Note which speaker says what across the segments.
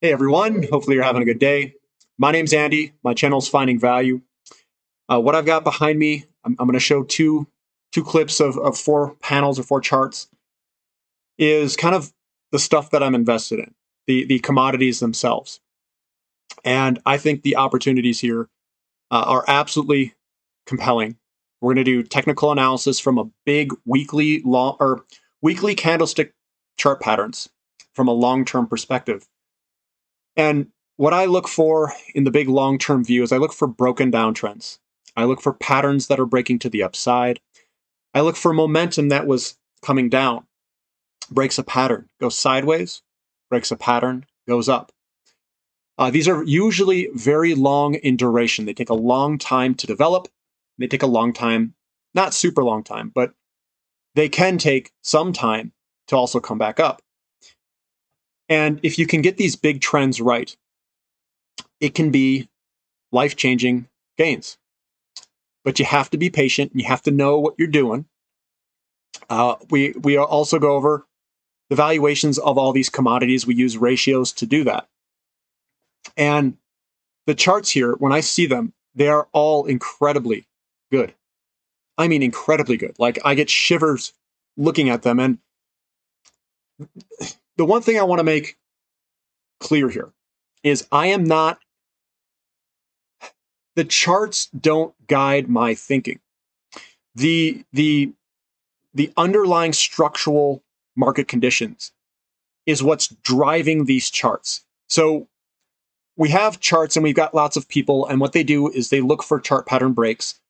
Speaker 1: Hey everyone, hopefully you're having a good day. My name's Andy. My channel's Finding Value. What I've got behind me, I'm going to show two clips of four panels or four charts, is kind of the stuff that I'm invested in, the commodities themselves. And I think the opportunities here are absolutely compelling. We're going to do technical analysis from a big weekly candlestick chart patterns from a long-term perspective. And what I look for in the big long-term view is I look for broken down trends. I look for patterns that are breaking to the upside. I look for momentum that was coming down, breaks a pattern, goes sideways, breaks a pattern, goes up. These are usually very long in duration. They take a long time to develop. They take a long time, not super long time, but they can take some time to also come back up. And if you can get these big trends right, it can be life-changing gains. But you have to be patient and you have to know what you're doing. We also go over the valuations of all these commodities. We use ratios to do that. And the charts here, when I see them, they are all incredibly good. I mean, incredibly good. Like, I get shivers looking at them. And the one thing I want to make clear here is the charts don't guide my thinking. The underlying structural market conditions is what's driving these charts. So we have charts and we've got lots of people, and what they do is they look for chart pattern breaks.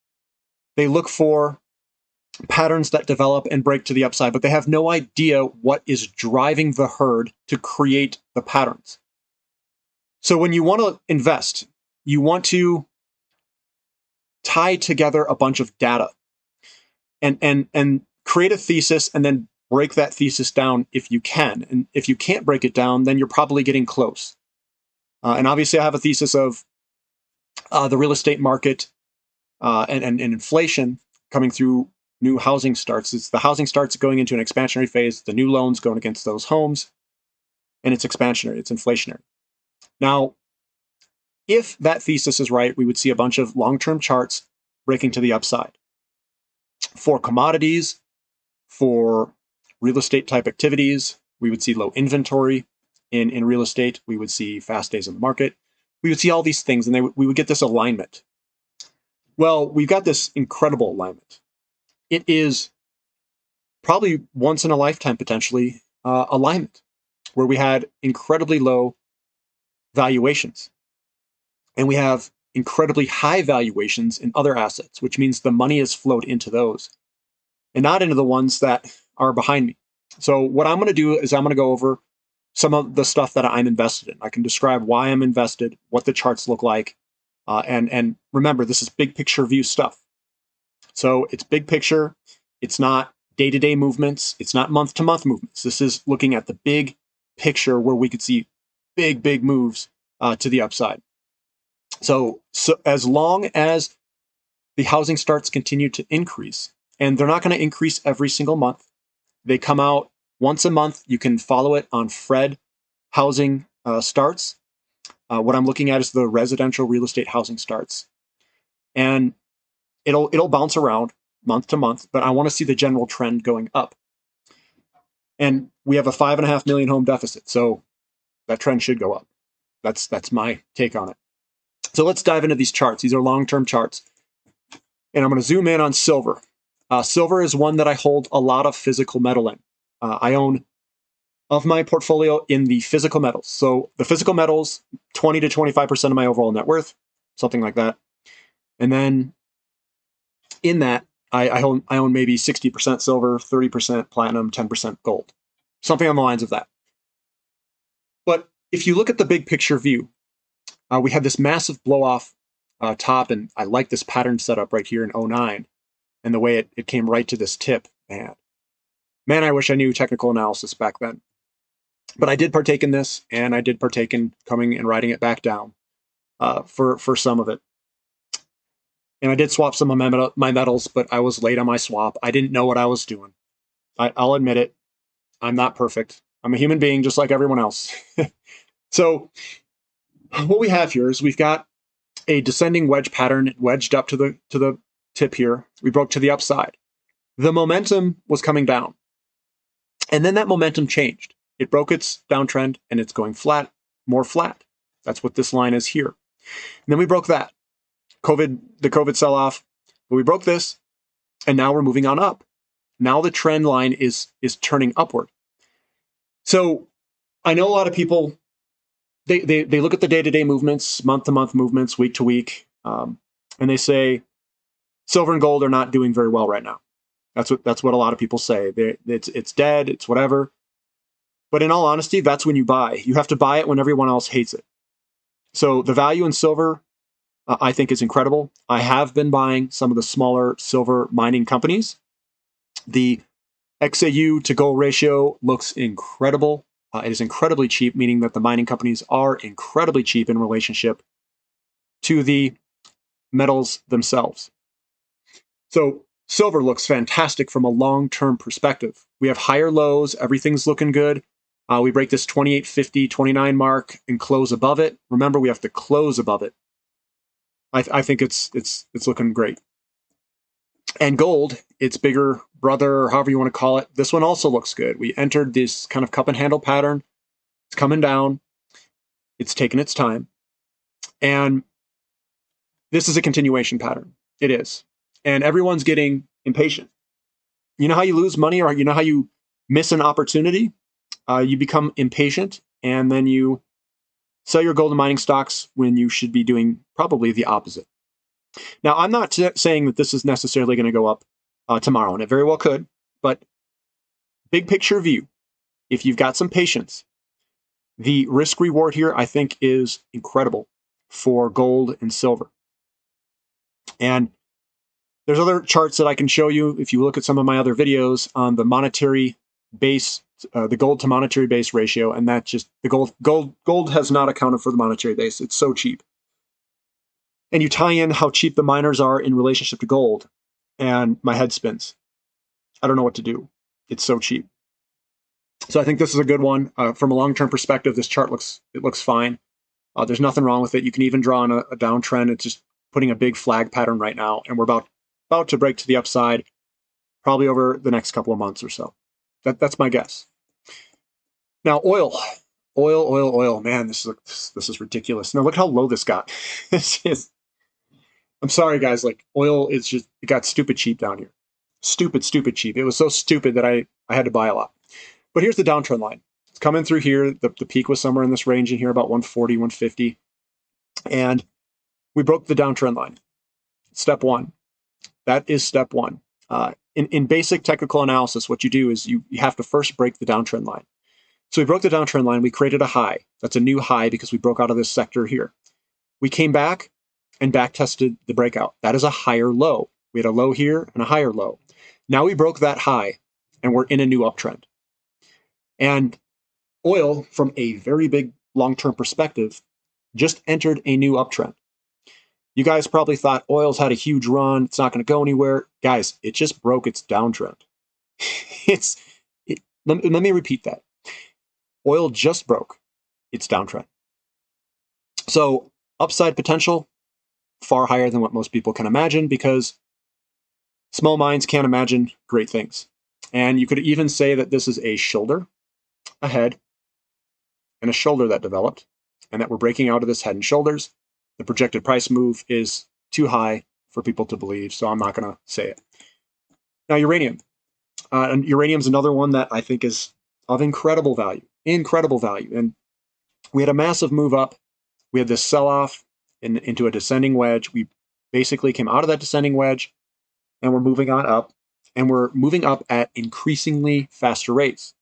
Speaker 1: They look for patterns that develop and break to the upside, but they have no idea what is driving the herd to create the patterns. So when you want to invest, you want to tie together a bunch of data and create a thesis and then break that thesis down if you can. And if you can't break it down, then you're probably getting close. And obviously I have a thesis of the real estate market and inflation coming through new housing starts. It's the housing starts going into an expansionary phase, the new loans going against those homes, and it's expansionary, it's inflationary. Now, if that thesis is right, we would see a bunch of long-term charts breaking to the upside. For commodities, for real estate type activities, we would see low inventory in real estate. We would see fast days in the market. We would see all these things, and we would get this alignment. Well, we've got this incredible alignment. It is probably once in a lifetime, potentially, alignment, where we had incredibly low valuations. And we have incredibly high valuations in other assets, which means the money has flowed into those and not into the ones that are behind me. So what I'm going to do is I'm going to go over some of the stuff that I'm invested in. I can describe why I'm invested, what the charts look like, and remember, this is big picture view stuff. So it's big picture. It's not day-to-day movements. It's not month-to-month movements. This is looking at the big picture where we could see big moves to the upside. So as long as the housing starts continue to increase, and they're not going to increase every single month, they come out once a month. You can follow it on Fred housing starts. What I'm looking at is the residential real estate housing starts, and it'll bounce around month to month, but I want to see the general trend going up. And we have a 5.5 million home deficit, so that trend should go up. That's my take on it. So let's dive into these charts. These are long-term charts. And I'm going to zoom in on silver. Silver is one that I hold a lot of physical metal in. I own of my portfolio in the physical metals. So the physical metals, 20 to 25% of my overall net worth, something like that. And then in that, I own maybe 60% silver, 30% platinum, 10% gold. Something on the lines of that. But if you look at the big picture view, we had this massive blow-off top, and I like this pattern setup right here in 09, and the way it came right to this tip. Man, I wish I knew technical analysis back then. But I did partake in this, and I did partake in coming and riding it back down for some of it. And I did swap some of my metals, but I was late on my swap. I didn't know what I was doing. I'll admit it. I'm not perfect. I'm a human being just like everyone else. So what we have here is we've got a descending wedge pattern wedged up to the tip here. We broke to the upside. The momentum was coming down. And then that momentum changed. It broke its downtrend and it's going flat, more flat. That's what this line is here. And then we broke that. The COVID sell-off. But we broke this, and now we're moving on up. Now the trend line is turning upward. So I know a lot of people, they look at the day-to-day movements, month-to-month movements, week-to-week, and they say silver and gold are not doing very well right now. That's what a lot of people say. It's dead, it's whatever. But in all honesty, that's when you buy. You have to buy it when everyone else hates it. So the value in silver, I think, is incredible. I have been buying some of the smaller silver mining companies. The XAU to gold ratio looks incredible. It is incredibly cheap, meaning that the mining companies are incredibly cheap in relationship to the metals themselves. So silver looks fantastic from a long-term perspective. We have higher lows. Everything's looking good. We break this 28.50, 29 mark and close above it. Remember, we have to close above it. I think it's looking great. And gold, its bigger brother, or however you want to call it, this one also looks good. We entered this kind of cup and handle pattern. It's coming down. It's taken its time. And this is a continuation pattern. It is. And everyone's getting impatient. You know how you lose money, or you know how you miss an opportunity? You become impatient, and then you sell your gold and mining stocks when you should be doing probably the opposite. Now, I'm not saying that this is necessarily going to go up tomorrow, and it very well could, but big picture view, if you've got some patience, the risk reward here, I think, is incredible for gold and silver. And there's other charts that I can show you if you look at some of my other videos on the monetary base, the gold to monetary base ratio, and that just the gold has not accounted for the monetary base. It's so cheap. And you tie in how cheap the miners are in relationship to gold, and my head spins. I don't know what to do. It's so cheap. So I think this is a good one. From a long-term perspective, this chart looks fine. There's nothing wrong with it. You can even draw on a downtrend. It's just putting a big flag pattern right now, and we're about to break to the upside, probably over the next couple of months or so. That's my guess. Now, oil. Man, this is ridiculous. Now look how low this got. I'm sorry, guys. Like, oil is just, it got stupid cheap down here. Stupid cheap. It was so stupid that I had to buy a lot. But here's the downtrend line. It's coming through here. The peak was somewhere in this range in here, about 140, 150. And we broke the downtrend line. Step one. That is step one. In basic technical analysis, what you do is you have to first break the downtrend line. So we broke the downtrend line. We created a high. That's a new high because we broke out of this sector here. We came back and back tested the breakout. That is a higher low. We had a low here and a higher low. Now we broke that high and we're in a new uptrend. And oil, from a very big long-term perspective, just entered a new uptrend. You guys probably thought oil's had a huge run. It's not going to go anywhere. Guys, it just broke its downtrend. Let me repeat that. Oil just broke its downtrend. So upside potential, far higher than what most people can imagine, because small minds can't imagine great things. And you could even say that this is a shoulder, a head, and a shoulder that developed, and that we're breaking out of this head and shoulders. The projected price move is too high for people to believe, so I'm not going to say it. Now, uranium. And uranium is another one that I think is of incredible value. And we had a massive move up. We had this sell-off into a descending wedge. We basically came out of that descending wedge, and we're moving on up. And we're moving up at increasingly faster rates.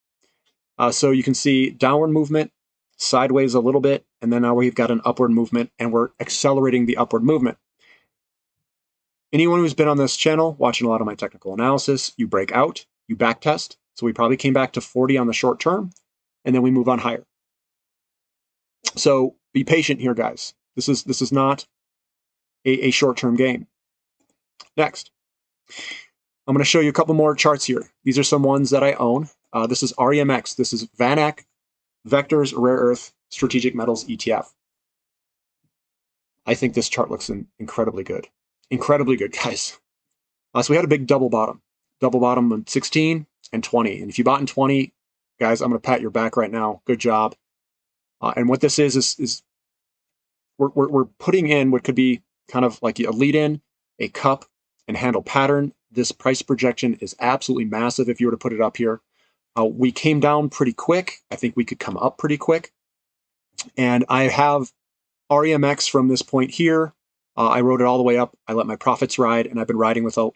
Speaker 1: So you can see downward movement, sideways a little bit, and then now we've got an upward movement, and we're accelerating the upward movement. Anyone who's been on this channel, watching a lot of my technical analysis, you break out, you back test. So we probably came back to 40 on the short term, and then we move on higher. So be patient here, guys. This is not a short-term game. Next, I'm going to show you a couple more charts here. These are some ones that I own. This is REMX. This is VanEck Vectors Rare Earth strategic metals ETF. I think this chart looks incredibly good. Incredibly good, guys. So we had a big double bottom on 16 and 20. And if you bought in 20, guys, I'm going to pat your back right now. Good job. And what this is we're putting in what could be kind of like a lead in, a cup and handle pattern. This price projection is absolutely massive if you were to put it up here. We came down pretty quick. I think we could come up pretty quick. And I have REMX from this point here. I rode it all the way up. I let my profits ride, and I've been riding with a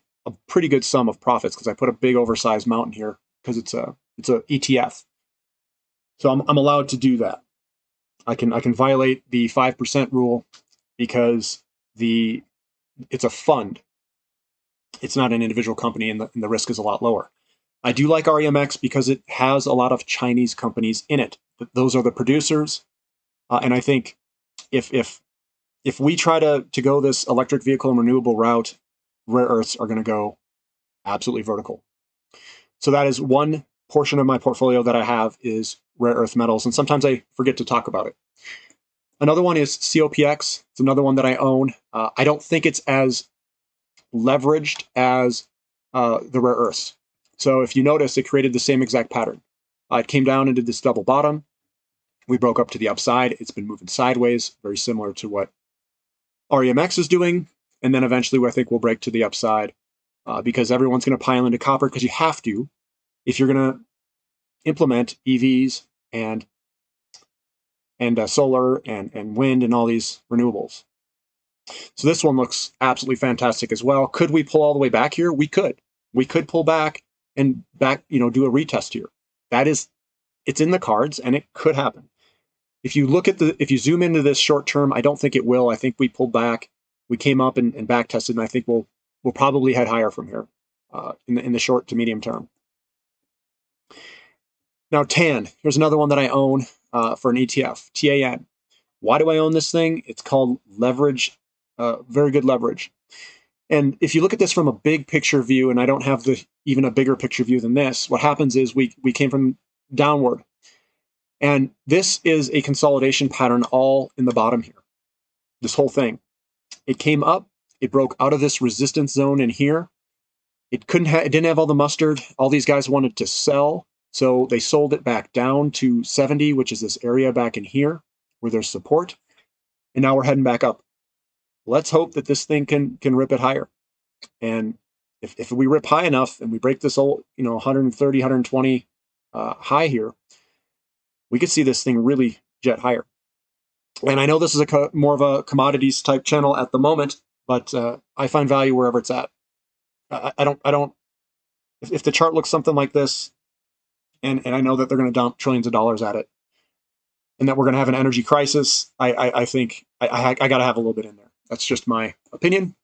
Speaker 1: pretty good sum of profits because I put a big oversized mountain here because it's a ETF. So I'm allowed to do that. I can violate the 5% rule because it's a fund. It's not an individual company, and the risk is a lot lower. I do like REMX because it has a lot of Chinese companies in it. Those are the producers, and I think if we try to go this electric vehicle and renewable route, rare earths are going to go absolutely vertical. So that is one portion of my portfolio that I have is rare earth metals, and sometimes I forget to talk about it. Another one is COPX. It's another one that I own. I don't think it's as leveraged as the rare earths. So if you notice, it created the same exact pattern. It came down and did this double bottom. We broke up to the upside. It's been moving sideways, very similar to what REMX is doing. And then eventually I think we'll break to the upside because everyone's going to pile into copper because you have to if you're going to implement EVs and solar and wind and all these renewables. So this one looks absolutely fantastic as well. Could we pull all the way back here? We could. We could pull back and do a retest here. It's in the cards and it could happen. If you zoom into this short term, I don't think it will. I think we pulled back. We came up and back tested, and I think we'll probably head higher from here in the short to medium term. Now, TAN. Here's another one that I own for an ETF, TAN. Why do I own this thing? It's called leverage, very good leverage. And if you look at this from a big picture view, and I don't have even a bigger picture view than this, what happens is we came from downward. And this is a consolidation pattern all in the bottom here. This whole thing. It came up, it broke out of this resistance zone in here. It didn't have all the mustard. All these guys wanted to sell. So they sold it back down to 70, which is this area back in here where there's support. And now we're heading back up. Let's hope that this thing can rip it higher. And if we rip high enough and we break this old, 130, 120 high here, we could see this thing really jet higher. And I know this is more of a commodities type channel at the moment, but I find value wherever it's at. I don't. If the chart looks something like this, and I know that they're going to dump trillions of dollars at it, and that we're going to have an energy crisis, I think I got to have a little bit in there. That's just my opinion.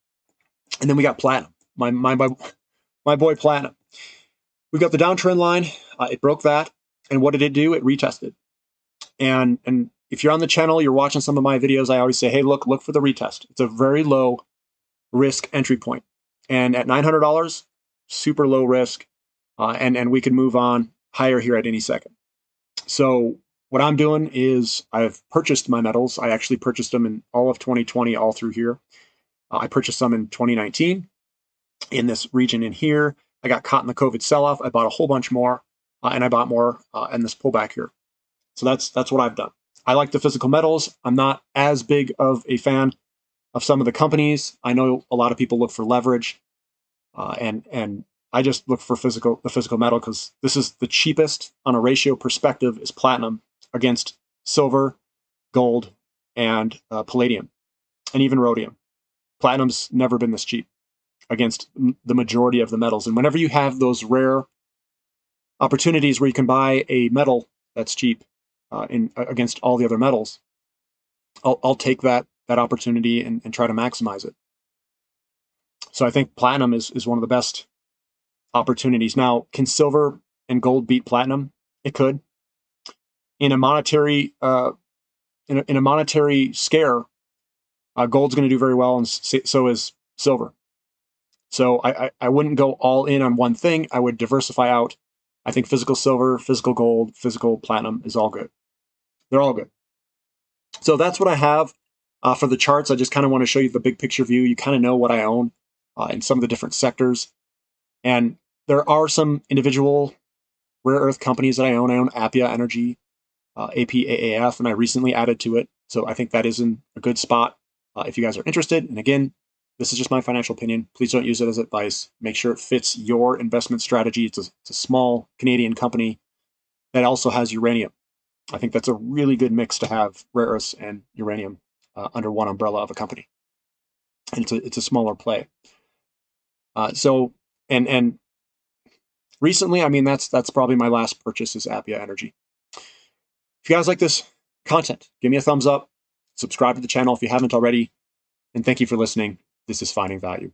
Speaker 1: And then we got platinum, my boy platinum. We've got the downtrend line. It broke that, and what did it do? It retested. And if you're on the channel, you're watching some of my videos, I always say, hey, look for the retest. It's a very low risk entry point. And at $900, super low risk, and we can move on higher here at any second. So what I'm doing is I've purchased my metals. I actually purchased them in all of 2020, all through here. I purchased some in 2019 in this region in here. I got caught in the COVID sell-off. I bought a whole bunch more, and I bought more in this pullback here. So that's what I've done. I like the physical metals. I'm not as big of a fan of some of the companies. I know a lot of people look for leverage, and I just look for the physical metal because this is the cheapest on a ratio perspective is platinum against silver, gold, and palladium, and even rhodium. Platinum's never been this cheap against the majority of the metals. And whenever you have those rare opportunities where you can buy a metal that's cheap against all the other metals, I'll take that opportunity and try to maximize it. So I think platinum is one of the best opportunities. Now, can silver and gold beat platinum? It could. In a monetary in a monetary scare, gold's going to do very well, and so is silver. So I wouldn't go all in on one thing. I would diversify out. I think physical silver, physical gold, physical platinum is all good. They're all good. So that's what I have for the charts. I just kind of want to show you the big picture view. You kind of know what I own in some of the different sectors. And there are some individual rare earth companies that I own. I own Appia Energy, APAAF, and I recently added to it. So I think that is in a good spot if you guys are interested. And again, this is just my financial opinion. Please don't use it as advice. Make sure it fits your investment strategy. It's a small Canadian company that also has uranium. I think that's a really good mix to have rare earths and uranium under one umbrella of a company. And it's a smaller play. And recently, I mean, that's probably my last purchase is Appia Energy. If you guys like this content, give me a thumbs up, subscribe to the channel if you haven't already, and thank you for listening. This is Finding Value.